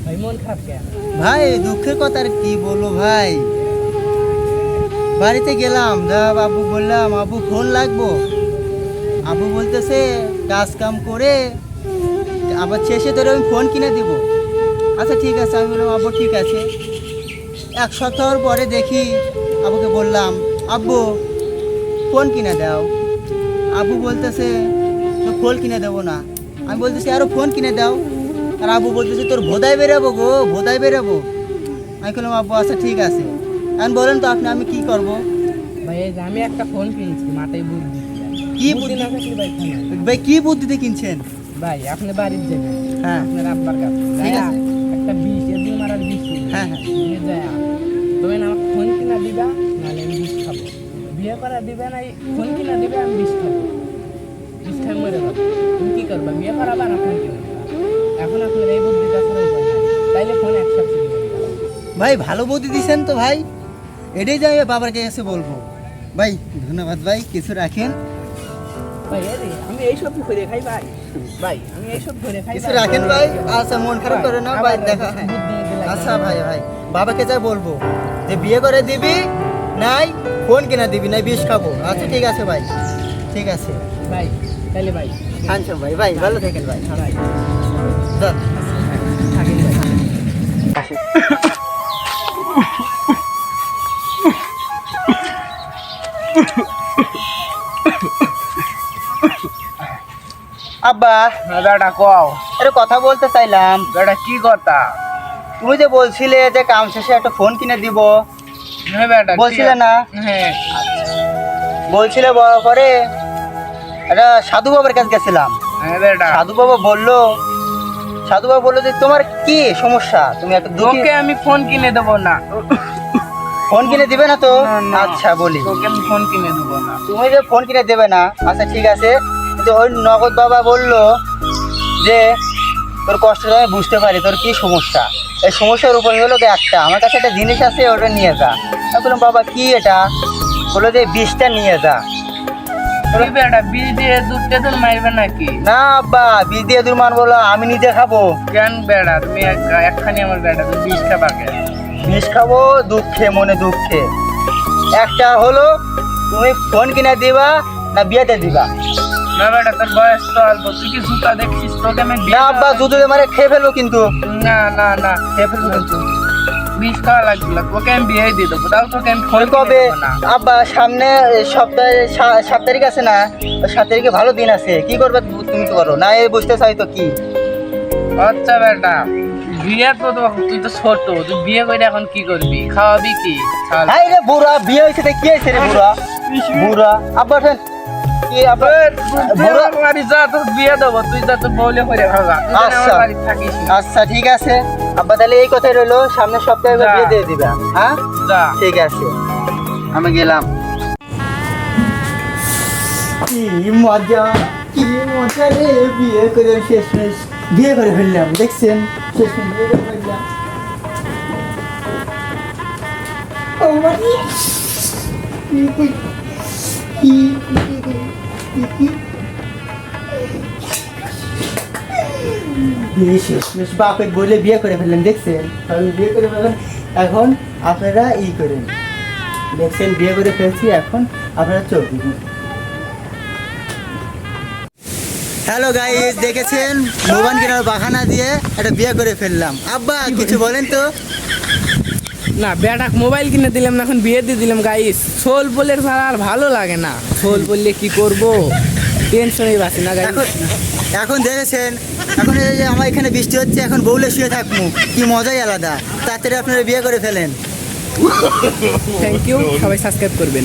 ভাই মন খারাপ কেন? ভাই দুঃখের কথা আর কি বলবো ভাই, বাড়িতে গেলাম যা আব্বু বললাম আব্বু ফোন লাগবো, আব্বু বলতেছে কাজ কাম করে আবার শেষে ধরে আমি ফোন কিনে দিব। আচ্ছা ঠিক আছে, আমি বললাম আব্বু ঠিক আছে। এক সপ্তাহর পরে দেখি আব্বুকে বললাম আব্বু ফোন কিনে দাও, আব্বু বলতেছে তো ফোন কিনে দেবো না। আমি বলতেছি আরও ফোন কিনে দাও, আর আব্বু বলতেছে তোর ভোদায় বেরাবো গো, ভোদায় বেরাবো। আমি বললাম আব্বু আচ্ছা ঠিক আছে। এখন বলেন তো আপনি আমি কি করব? ভাই এই যে আমি একটা ফোন কিনছি, মাথায় বুদ্ধি কি বুদ্ধি বুদ্ধি? না থাকলে ভাই ফোন হয় না। ভাই কি বুদ্ধিতে কিনছেন? ভাই আপনি বাড়ির যাবেন, হ্যাঁ আপনার আব্বার কাছে ঠিক যায়া আছে। একটা 20 এদিন মারার 20 হ্যাঁ হ্যাঁ নিয়ে যায় তুমি না আমাকে ফোন কিনা দিবা, নাহলে আমি 20 খাবো। বিয়ে করা দিবে না, ফোন কিনা দিবে, আমি 20 খাবো, 20 খাই মরে যাবো। তুমি কি করবা? বিয়ে করাবা না ফোন কিনা দিবা? এখন আপনার এই বুদ্ধিটা ছাড়া উপায় নাই, তাইলে ফোন একসাথে কিনে দিবা। ভাই ভালো বুদ্ধি দিছেন তো ভাই, এটাই যাই বাবার কাছে বলবো। ভাই ধন্যবাদ ভাই, কিছু রাখেন। ভাই আরে আমি এইসব করে খাই ভাই, ভাই আমি এইসব করে খাই কিছু রাখেন ভাই। আচ্ছা মন খারাপ করে না ভাই, দেখা হ্যাঁ। বুদ্ধি আচ্ছা ভাই ভাই বাবাকে যা বলবো যে বিয়ে করে দিবি নাই ফোন কিনা দিবি নাই 20 খাবো। আচ্ছা ঠিক আছে ভাই, ঠিক আছে। ভাই তাইলে ভাই আচ্ছা ভাই, ভাই ভালো থাকেন ভাই। ভাই যান। থাকেন ভাই। আব্বা বেটা কও, একটা কথা বলতে চাইলাম। বেটা কি কথা? তুমি যে বলছিলে যে কাম শেষে একটা ফোন কিনে দিব, হ্যাঁ বেটা বলছিলে না? হ্যাঁ বলছিলে বলার পরে একটা সাধু বাবার কাছে গেছিলাম। হ্যাঁ বেটা সাধু বাবা বললো যে তোমার কি সমস্যা, তুমি একটা দুঃখী, তোকে আমি ফোন কিনে দেবো না। ফোন কিনে দিবে না তো? না, না। আচ্ছা বলি, তোকে আমি ফোন কিনে দেবো না। তুমি যে ফোন কিনে দেবে না, আচ্ছা ঠিক আছে, কিন্তু ওই নগদ বাবা বললো যে তোর কষ্টটা আমি বুঝতে পারি, তোর কি সমস্যা। এই সমস্যার উপর হলো কি একটা, আমার কাছে একটা জিনিস আছে, ওটা নিয়ে যা। আমি বললাম বাবা কি এটা? বললো যে 20টা নিয়ে যা। তুই বেটা বিষ দিয়ে দুধ টেধুর মারবে নাকি? না আব্বা, 20 দিয়ে দূর মান বলো, আমি নিজে খাবো। কেন বেটা তুমি একখানি আমার বেটা তুমি 20 খাবা কেন? 20 খাবো দুঃখে, মনে দুঃখে। একটা হলো তুমি ফোন কিনে দিবা না বিয়েতে দিবা। না বেটা তোর বয়স তো অল্প, তুই কি জুতা দেখছিস? তোকে আমি না আব্বা জুতো মারে খেয়ে ফেলবো কিন্তু। না না না খেয়ে ফেলবো কিন্তু। 20 খাওয়া লাগবে না, তোকে আমি বিয়ে দিয়ে দেবো, তাও তোকে আমি ফোন কবে না। আব্বা? সামনে সপ্তাহে 7 তারিখ আছে না? ওই 7 তারিখে ভালো দিন আছে, কি করবে তুমি? কি করো না এই বুঝতে চাই তো কি? আচ্ছা বেটা বিয়ে তো তুই তো ছোট, তুই বিয়ে করে এখন কি করবি? খাওয়াবি কি? হাই রে বুড়া, বিয়ে হয়েছে কি হয়েছে রে বুড়া? বুড়া আব্বা শোন, কি আব্বা বুড়া? বাড়ি যা, তোর বিয়ে দেবো, তুই যা তোর বউলে করে ভাগা, তুই যেন আমার আচ্ছা। বাড়ি থাকিস না। আচ্ছা ঠিক আছে আব্বা, তাহলে এই কথাই রইলো, সামনের সপ্তাহে যা। বিয়ে দিয়ে দিবা। হ্যাঁ যা। ঠিক আছে, আমি গেলাম। কি মজা, কি মজা রে, বিয়ে করে শেষমেশ বিয়ে করে ফেললাম। দেখছেন শেষমেশ বিয়ে করে ফেললাম। ও বাবা, বিয়ে শেষমেশ বাপের বলে বিয়ে করে ফেললেন। দেখছেন আমি বিয়ে করে ফেললাম, এখন আপনারা করেন। দেখছেন বিয়ে করে ফেলছি, এখন আপনারা চোখ দিন। হ্যালো গাইস, দেখেছেন মোবাইল কেনার বাহানা দিয়ে একটা বিয়ে করে ফেললাম। আব্বা কিছু বলেন তো? না বেটা মোবাইল কিনে দিলাম না, এখন বিয়ে দিয়ে দিলাম। গাইস সোল বলে ছাড়া আর ভালো লাগে না, সোল বললে কি করব, টেনশনেই বাঁচি না গাইস। এখন এখন দেখেছেন, এখন এই যে আমার এখানে বৃষ্টি হচ্ছে, এখন বউলে শুয়ে থাকবো, কি মজাই আলাদা। তাড়াতাড়ি আপনারা বিয়ে করে ফেলেন। থ্যাংক ইউ, সবাই সাবস্ক্রাইব করবেন।